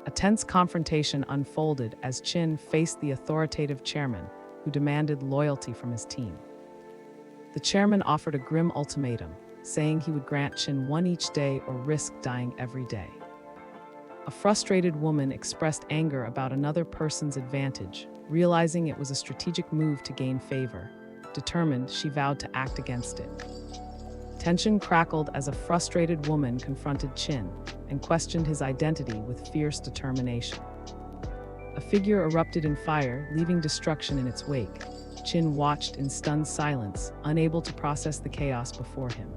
A tense confrontation unfolded as Qin faced the authoritative chairman, who demanded loyalty from his team. The chairman offered a grim ultimatum, saying he would grant Qin one each day or risk dying every day. A frustrated woman expressed anger about another person's advantage, realizing it was a strategic move to gain favor. Determined, she vowed to act against it. Tension crackled as a frustrated woman confronted Qin and questioned his identity with fierce determination. A figure erupted in fire, leaving destruction in its wake. Qin watched in stunned silence, unable to process the chaos before him.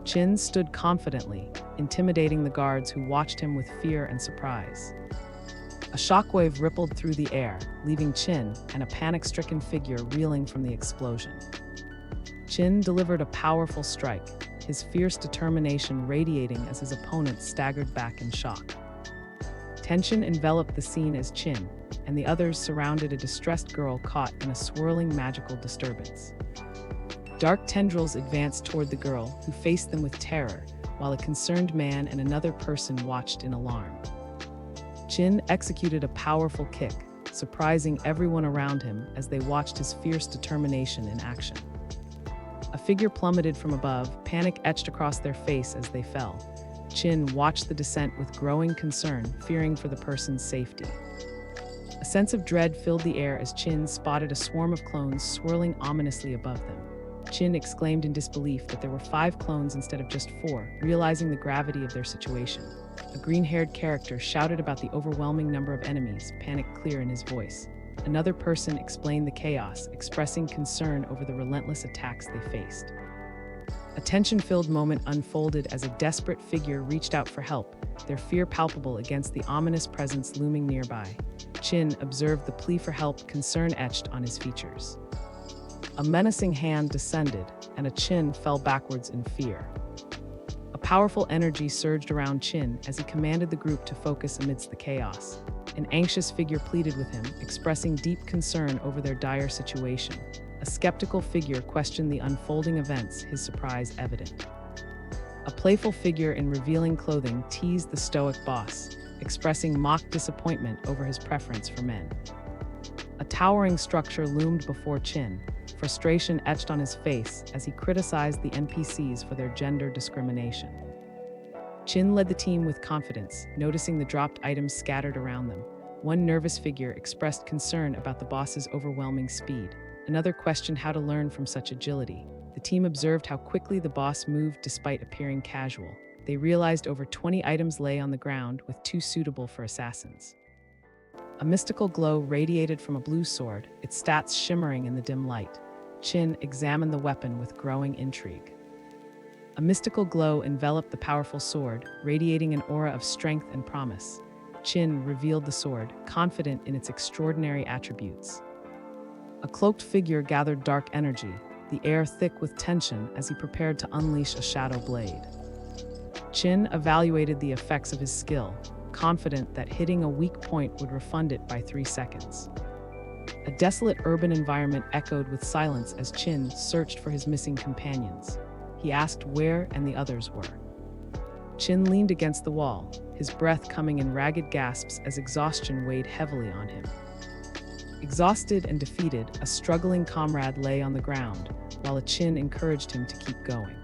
Qin stood confidently, intimidating the guards who watched him with fear and surprise. A shockwave rippled through the air, leaving Qin and a panic-stricken figure reeling from the explosion. Qin delivered a powerful strike, his fierce determination radiating as his opponent staggered back in shock. Tension enveloped the scene as Qin and the others surrounded a distressed girl caught in a swirling magical disturbance. Dark tendrils advanced toward the girl, who faced them with terror, while a concerned man and another person watched in alarm. Qin executed a powerful kick, surprising everyone around him as they watched his fierce determination in action. A figure plummeted from above, panic etched across their face as they fell. Qin watched the descent with growing concern, fearing for the person's safety. A sense of dread filled the air as Qin spotted a swarm of clones swirling ominously above them. Qin exclaimed in disbelief that there were 5 clones instead of just 4, realizing the gravity of their situation. A green-haired character shouted about the overwhelming number of enemies, panic clear in his voice. Another person explained the chaos, expressing concern over the relentless attacks they faced. A tension-filled moment unfolded as a desperate figure reached out for help, their fear palpable against the ominous presence looming nearby. Qin observed the plea for help, concern etched on his features. A menacing hand descended, and Qin fell backwards in fear. A powerful energy surged around Qin as he commanded the group to focus amidst the chaos. An anxious figure pleaded with him, expressing deep concern over their dire situation. A skeptical figure questioned the unfolding events, his surprise evident. A playful figure in revealing clothing teased the stoic boss, expressing mock disappointment over his preference for men. A towering structure loomed before Qin, frustration etched on his face as he criticized the NPCs for their gender discrimination. Qin led the team with confidence, noticing the dropped items scattered around them. One nervous figure expressed concern about the boss's overwhelming speed. Another questioned how to learn from such agility. The team observed how quickly the boss moved despite appearing casual. They realized over 20 items lay on the ground, with 2 suitable for assassins. A mystical glow radiated from a blue sword, its stats shimmering in the dim light. Qin examined the weapon with growing intrigue. A mystical glow enveloped the powerful sword, radiating an aura of strength and promise. Qin revealed the sword, confident in its extraordinary attributes. A cloaked figure gathered dark energy, the air thick with tension as he prepared to unleash a shadow blade. Qin evaluated the effects of his skill, confident that hitting a weak point would refund it by 3 seconds. A desolate urban environment echoed with silence as Qin searched for his missing companions. He asked where and the others were. Qin leaned against the wall, his breath coming in ragged gasps as exhaustion weighed heavily on him. Exhausted and defeated, a struggling comrade lay on the ground, while Qin encouraged him to keep going.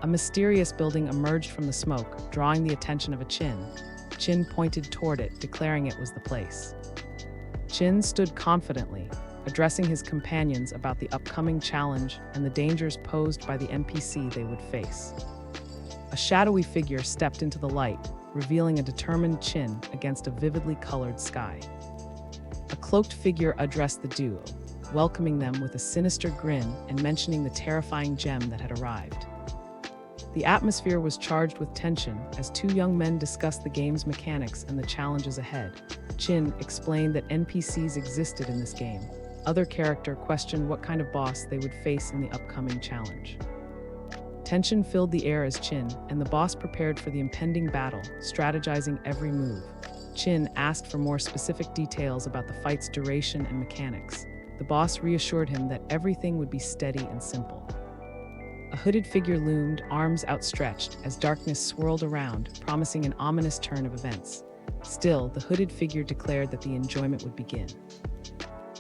A mysterious building emerged from the smoke, drawing the attention of Qin. Qin pointed toward it, declaring it was the place. Qin stood confidently, addressing his companions about the upcoming challenge and the dangers posed by the NPC they would face. A shadowy figure stepped into the light, revealing a determined Qin against a vividly colored sky. A cloaked figure addressed the duo, welcoming them with a sinister grin and mentioning the terrifying gem that had arrived. The atmosphere was charged with tension as 2 young men discussed the game's mechanics and the challenges ahead. Qin explained that NPCs existed in this game. Other character questioned what kind of boss they would face in the upcoming challenge. Tension filled the air as Qin and the boss prepared for the impending battle, strategizing every move. Qin asked for more specific details about the fight's duration and mechanics. The boss reassured him that everything would be steady and simple. A hooded figure loomed, arms outstretched, as darkness swirled around, promising an ominous turn of events. Still, the hooded figure declared that the enjoyment would begin.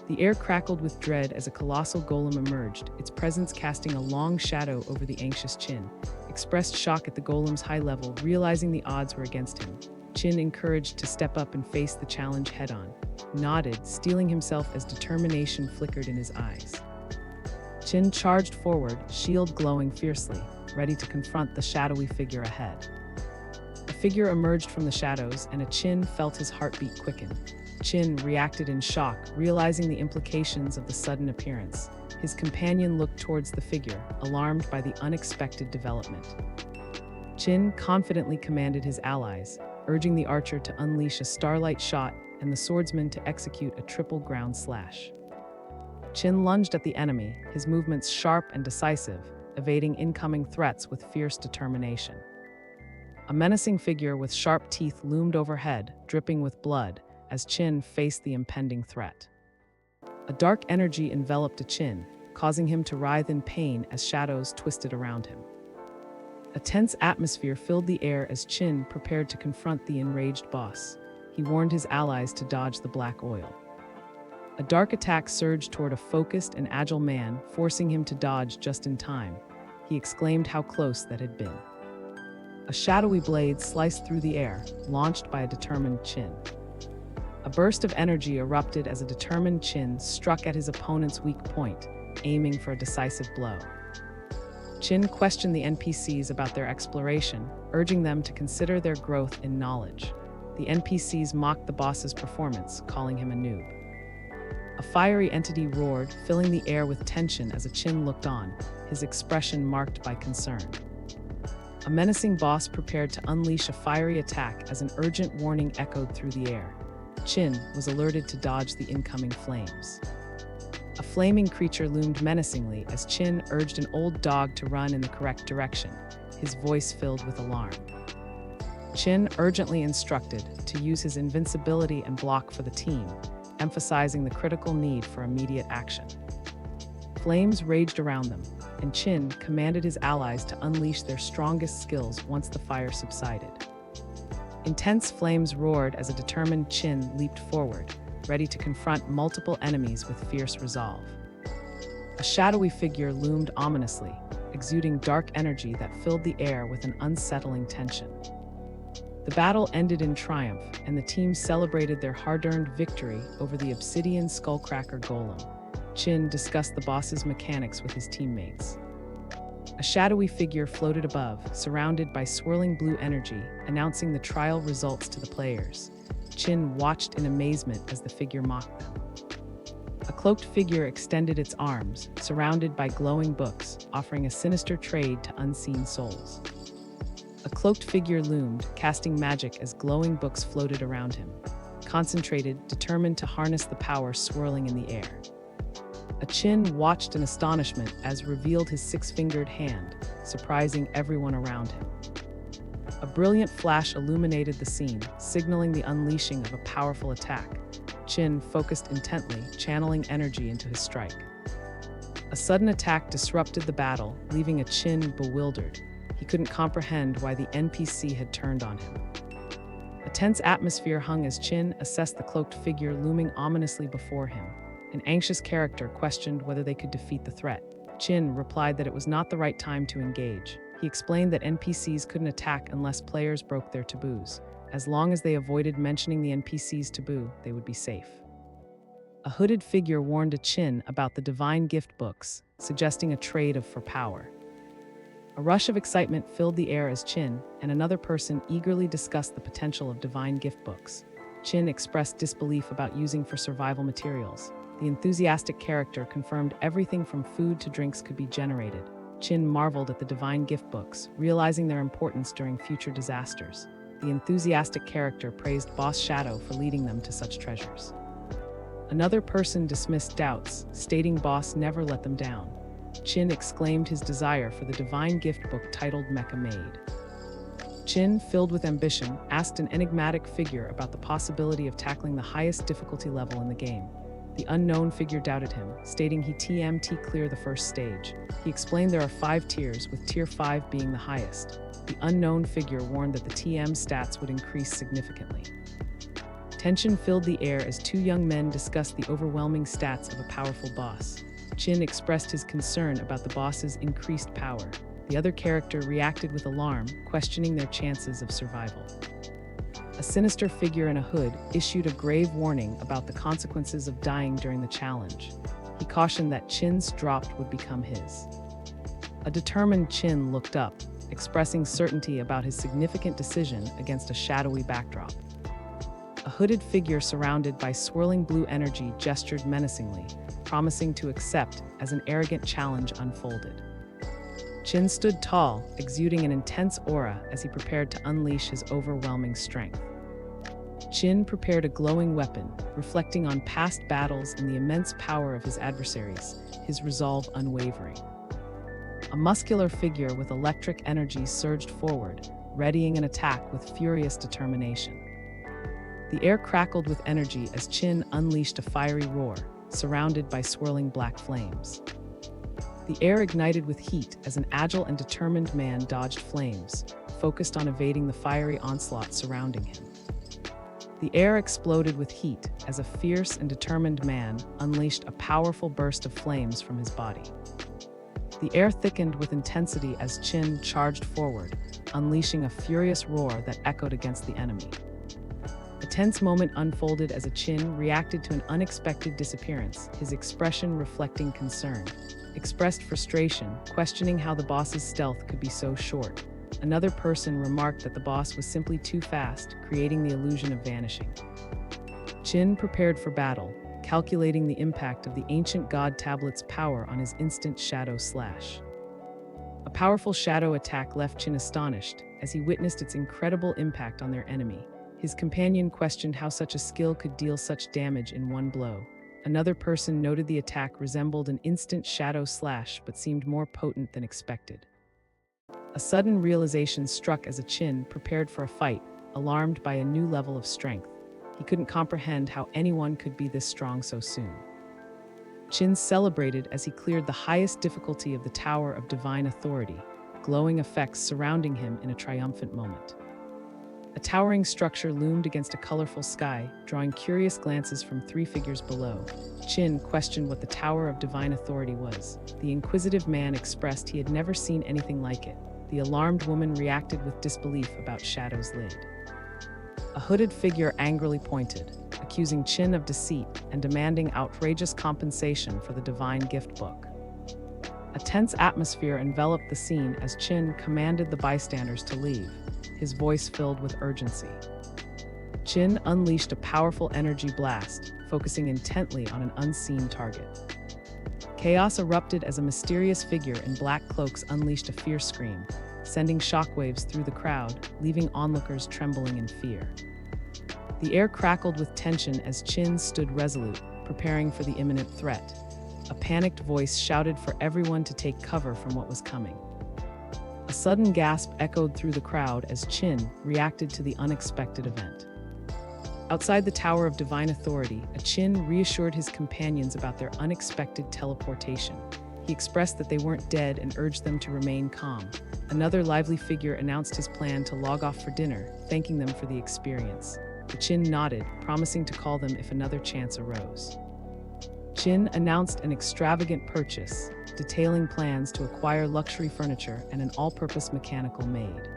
The air crackled with dread as a colossal golem emerged, its presence casting a long shadow over the anxious Qin. Expressed shock at the golem's high level, realizing the odds were against him. Qin, encouraged to step up and face the challenge head-on, nodded, steeling himself as determination flickered in his eyes. Qin charged forward, shield glowing fiercely, ready to confront the shadowy figure ahead. A figure emerged from the shadows, and Qin felt his heartbeat quicken. Qin reacted in shock, realizing the implications of the sudden appearance. His companion looked towards the figure, alarmed by the unexpected development. Qin confidently commanded his allies, urging the archer to unleash a starlight shot and the swordsman to execute a triple ground slash. Qin lunged at the enemy, his movements sharp and decisive, evading incoming threats with fierce determination. A menacing figure with sharp teeth loomed overhead, dripping with blood, as Qin faced the impending threat. A dark energy enveloped Qin, causing him to writhe in pain as shadows twisted around him. A tense atmosphere filled the air as Qin prepared to confront the enraged boss. He warned his allies to dodge the black oil. A dark attack surged toward a focused and agile man, forcing him to dodge just in time. He exclaimed how close that had been. A shadowy blade sliced through the air, launched by a determined Qin. A burst of energy erupted as a determined Qin struck at his opponent's weak point, aiming for a decisive blow. Qin questioned the NPCs about their exploration, urging them to consider their growth in knowledge. The NPCs mocked the boss's performance, calling him a noob. A fiery entity roared, filling the air with tension as Qin looked on, his expression marked by concern. A menacing boss prepared to unleash a fiery attack as an urgent warning echoed through the air. Qin was alerted to dodge the incoming flames. A flaming creature loomed menacingly as Qin urged an old dog to run in the correct direction, his voice filled with alarm. Qin urgently instructed to use his invincibility and block for the team, emphasizing the critical need for immediate action. Flames raged around them, and Qin commanded his allies to unleash their strongest skills once the fire subsided. Intense flames roared as a determined Qin leaped forward, ready to confront multiple enemies with fierce resolve. A shadowy figure loomed ominously, exuding dark energy that filled the air with an unsettling tension. The battle ended in triumph, and the team celebrated their hard-earned victory over the obsidian skullcracker golem. Qin discussed the boss's mechanics with his teammates. A shadowy figure floated above, surrounded by swirling blue energy, announcing the trial results to the players. Qin watched in amazement as the figure mocked them. A cloaked figure extended its arms, surrounded by glowing books, offering a sinister trade to unseen souls. A cloaked figure loomed, casting magic as glowing books floated around him, concentrated, determined to harness the power swirling in the air. Qin watched in astonishment as revealed his six-fingered hand, surprising everyone around him. A brilliant flash illuminated the scene, signaling the unleashing of a powerful attack. Qin focused intently, channeling energy into his strike. A sudden attack disrupted the battle, leaving Qin bewildered. He couldn't comprehend why the NPC had turned on him. A tense atmosphere hung as Qin assessed the cloaked figure looming ominously before him. An anxious character questioned whether they could defeat the threat. Qin replied that it was not the right time to engage. He explained that NPCs couldn't attack unless players broke their taboos. As long as they avoided mentioning the NPC's taboo, they would be safe. A hooded figure warned Qin about the divine gift books, suggesting a trade for power. A rush of excitement filled the air as Qin and another person eagerly discussed the potential of divine gift books. Qin expressed disbelief about using for survival materials. The enthusiastic character confirmed everything from food to drinks could be generated. Qin marveled at the divine gift books, realizing their importance during future disasters. The enthusiastic character praised Boss Shadow for leading them to such treasures. Another person dismissed doubts, stating Boss never let them down. Qin exclaimed his desire for the divine gift book titled Mecha Maid. Qin, filled with ambition, asked an enigmatic figure about the possibility of tackling the highest difficulty level in the game. The unknown figure doubted him, stating he TMT clear the first stage. He explained there are 5 tiers, with tier 5 being the highest. The unknown figure warned that the TM stats would increase significantly. Tension filled the air as 2 young men discussed the overwhelming stats of a powerful boss. Qin expressed his concern about the boss's increased power. The other character reacted with alarm, questioning their chances of survival. A sinister figure in a hood issued a grave warning about the consequences of dying during the challenge. He cautioned that Qin's drop would become his. A determined Qin looked up, expressing certainty about his significant decision against a shadowy backdrop. A hooded figure surrounded by swirling blue energy gestured menacingly, promising to accept as an arrogant challenge unfolded. Qin stood tall, exuding an intense aura as he prepared to unleash his overwhelming strength. Qin prepared a glowing weapon, reflecting on past battles and the immense power of his adversaries, his resolve unwavering. A muscular figure with electric energy surged forward, readying an attack with furious determination. The air crackled with energy as Qin unleashed a fiery roar, surrounded by swirling black flames. The air ignited with heat as an agile and determined man dodged flames, focused on evading the fiery onslaught surrounding him. The air exploded with heat as a fierce and determined man unleashed a powerful burst of flames from his body. The air thickened with intensity as Qin charged forward, unleashing a furious roar that echoed against the enemy. A tense moment unfolded as Qin reacted to an unexpected disappearance, his expression reflecting concern. Expressed frustration, questioning how the boss's stealth could be so short. Another person remarked that the boss was simply too fast, creating the illusion of vanishing. Qin prepared for battle, calculating the impact of the ancient god tablet's power on his instant shadow slash. A powerful shadow attack left Qin astonished as he witnessed its incredible impact on their enemy. His companion questioned how such a skill could deal such damage in one blow. Another person noted the attack resembled an instant shadow slash but seemed more potent than expected. A sudden realization struck as Qin prepared for a fight, alarmed by a new level of strength. He couldn't comprehend how anyone could be this strong so soon. Qin celebrated as he cleared the highest difficulty of the Tower of Divine Authority, glowing effects surrounding him in a triumphant moment. A towering structure loomed against a colorful sky, drawing curious glances from 3 figures below. Qin questioned what the Tower of Divine Authority was. The inquisitive man expressed he had never seen anything like it. The alarmed woman reacted with disbelief about Shadow's lid. A hooded figure angrily pointed, accusing Qin of deceit and demanding outrageous compensation for the divine gift book. A tense atmosphere enveloped the scene as Qin commanded the bystanders to leave, his voice filled with urgency. Qin unleashed a powerful energy blast, focusing intently on an unseen target. Chaos erupted as a mysterious figure in black cloaks unleashed a fierce scream, sending shockwaves through the crowd, leaving onlookers trembling in fear. The air crackled with tension as Qin stood resolute, preparing for the imminent threat. A panicked voice shouted for everyone to take cover from what was coming. A sudden gasp echoed through the crowd as Qin reacted to the unexpected event. Outside the Tower of Divine Authority, Qin reassured his companions about their unexpected teleportation. He expressed that they weren't dead and urged them to remain calm. Another lively figure announced his plan to log off for dinner, thanking them for the experience. Qin nodded, promising to call them if another chance arose. Qin announced an extravagant purchase, detailing plans to acquire luxury furniture and an all-purpose mechanical maid.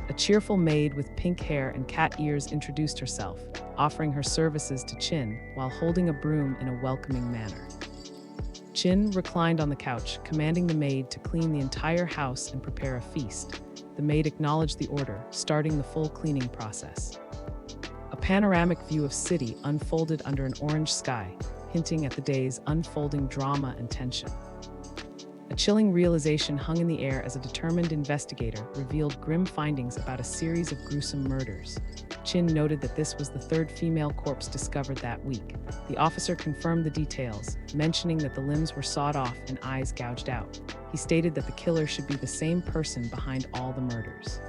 A cheerful maid with pink hair and cat ears introduced herself, offering her services to Qin while holding a broom in a welcoming manner. Qin reclined on the couch, commanding the maid to clean the entire house and prepare a feast. The maid acknowledged the order, starting the full cleaning process. A panoramic view of city unfolded under an orange sky, hinting at the day's unfolding drama and tension. A chilling realization hung in the air as a determined investigator revealed grim findings about a series of gruesome murders. Qin noted that this was the 3rd female corpse discovered that week. The officer confirmed the details, mentioning that the limbs were sawed off and eyes gouged out. He stated that the killer should be the same person behind all the murders.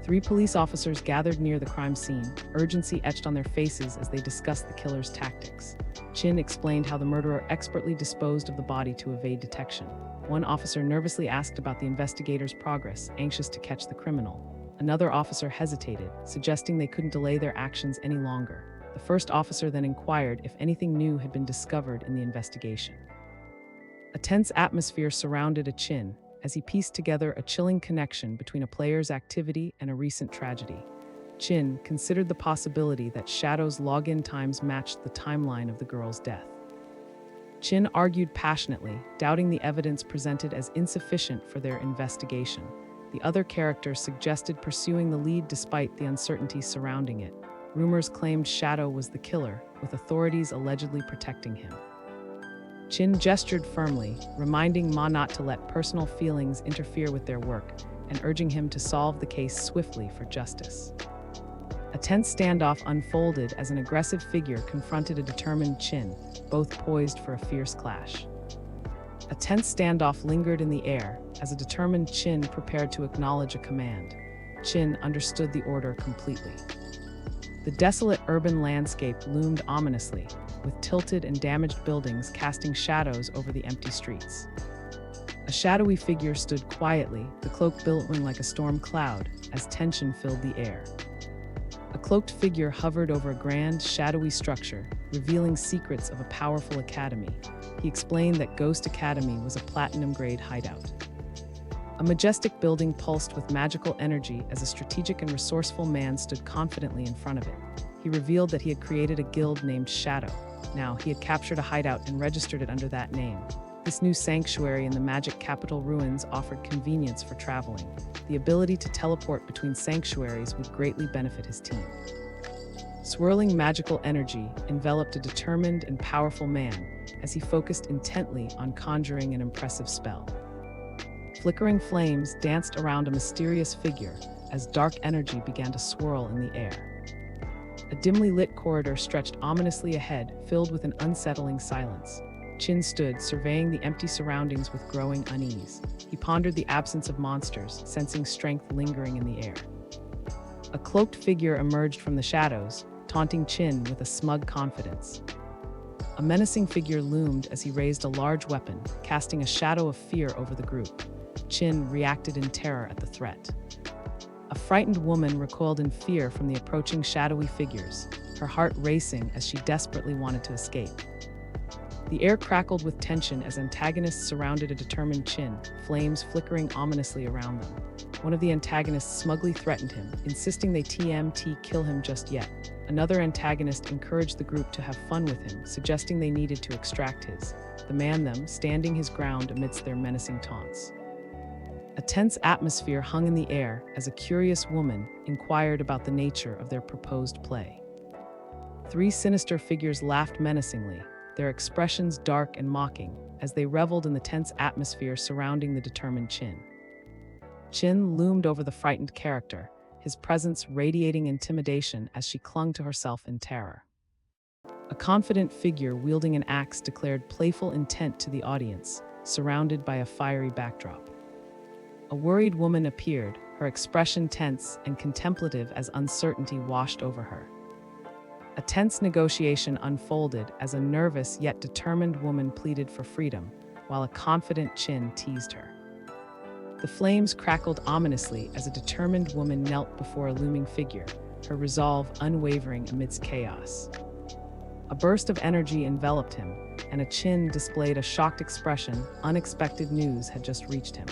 Three police officers gathered near the crime scene, urgency etched on their faces as they discussed the killer's tactics. Qin explained how the murderer expertly disposed of the body to evade detection. One officer nervously asked about the investigators' progress, anxious to catch the criminal. Another officer hesitated, suggesting they couldn't delay their actions any longer. The first officer then inquired if anything new had been discovered in the investigation. A tense atmosphere surrounded Qin as he pieced together a chilling connection between a player's activity and a recent tragedy. Qin considered the possibility that Shadow's login times matched the timeline of the girl's death. Qin argued passionately, doubting the evidence presented as insufficient for their investigation. The other character suggested pursuing the lead despite the uncertainty surrounding it. Rumors claimed Shadow was the killer, with authorities allegedly protecting him. Qin gestured firmly, reminding Ma not to let personal feelings interfere with their work, and urging him to solve the case swiftly for justice. A tense standoff unfolded as an aggressive figure confronted a determined Qin, both poised for a fierce clash. A tense standoff lingered in the air as a determined Qin prepared to acknowledge a command. Qin understood the order completely. The desolate urban landscape loomed ominously, with tilted and damaged buildings casting shadows over the empty streets. A shadowy figure stood quietly, the cloak billowing like a storm cloud as tension filled the air. A cloaked figure hovered over a grand, shadowy structure, revealing secrets of a powerful academy. He explained that Ghost Academy was a platinum-grade hideout. A majestic building pulsed with magical energy as a strategic and resourceful man stood confidently in front of it. He revealed that he had created a guild named Shadow. Now, he had captured a hideout and registered it under that name. This new sanctuary in the magic capital ruins offered convenience for traveling. The ability to teleport between sanctuaries would greatly benefit his team. Swirling magical energy enveloped a determined and powerful man as he focused intently on conjuring an impressive spell. Flickering flames danced around a mysterious figure as dark energy began to swirl in the air. A dimly lit corridor stretched ominously ahead, filled with an unsettling silence. Qin stood, surveying the empty surroundings with growing unease. He pondered the absence of monsters, sensing strength lingering in the air. A cloaked figure emerged from the shadows, taunting Qin with a smug confidence. A menacing figure loomed as he raised a large weapon, casting a shadow of fear over the group. Qin reacted in terror at the threat. A frightened woman recoiled in fear from the approaching shadowy figures, her heart racing as she desperately wanted to escape. The air crackled with tension as antagonists surrounded a determined Qin, flames flickering ominously around them. One of the antagonists smugly threatened him, insisting they TMT kill him just yet. Another antagonist encouraged the group to have fun with him, suggesting they needed to extract the man them, standing his ground amidst their menacing taunts. A tense atmosphere hung in the air as a curious woman inquired about the nature of their proposed play. Three sinister figures laughed menacingly, their expressions dark and mocking, as they reveled in the tense atmosphere surrounding the determined Qin. Qin loomed over the frightened character, his presence radiating intimidation as she clung to herself in terror. A confident figure wielding an axe declared playful intent to the audience, surrounded by a fiery backdrop. A worried woman appeared, her expression tense and contemplative as uncertainty washed over her. A tense negotiation unfolded as a nervous yet determined woman pleaded for freedom, while a confident Qin teased her. The flames crackled ominously as a determined woman knelt before a looming figure, her resolve unwavering amidst chaos. A burst of energy enveloped him, and a Qin displayed a shocked expression. Unexpected news had just reached him.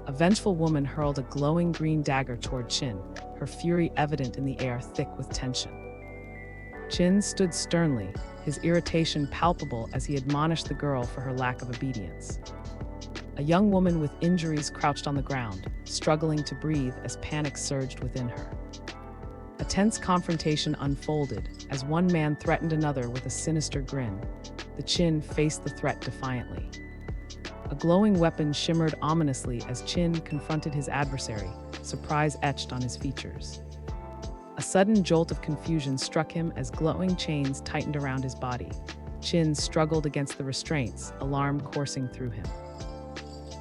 A vengeful woman hurled a glowing green dagger toward Qin, her fury evident in the air thick with tension. Qin stood sternly, his irritation palpable as he admonished the girl for her lack of obedience. A young woman with injuries crouched on the ground, struggling to breathe as panic surged within her. A tense confrontation unfolded as one man threatened another with a sinister grin. The Qin faced the threat defiantly. A glowing weapon shimmered ominously as Qin confronted his adversary, surprise etched on his features. A sudden jolt of confusion struck him as glowing chains tightened around his body. Qin struggled against the restraints, alarm coursing through him.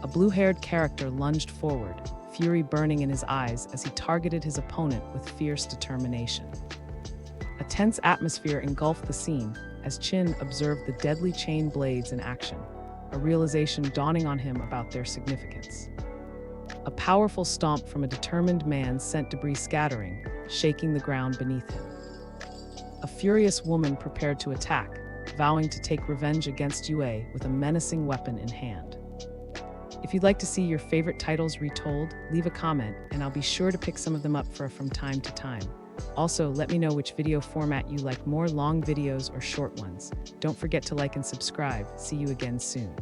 A blue-haired character lunged forward, fury burning in his eyes as he targeted his opponent with fierce determination. A tense atmosphere engulfed the scene as Qin observed the deadly chain blades in action, a realization dawning on him about their significance. A powerful stomp from a determined man sent debris scattering, shaking the ground beneath him. A furious woman prepared to attack, vowing to take revenge against Yue with a menacing weapon in hand. If you'd like to see your favorite titles retold, leave a comment and I'll be sure to pick some of them up from time to time. Also, let me know which video format you like more, long videos or short ones. Don't forget to like and subscribe. See you again soon.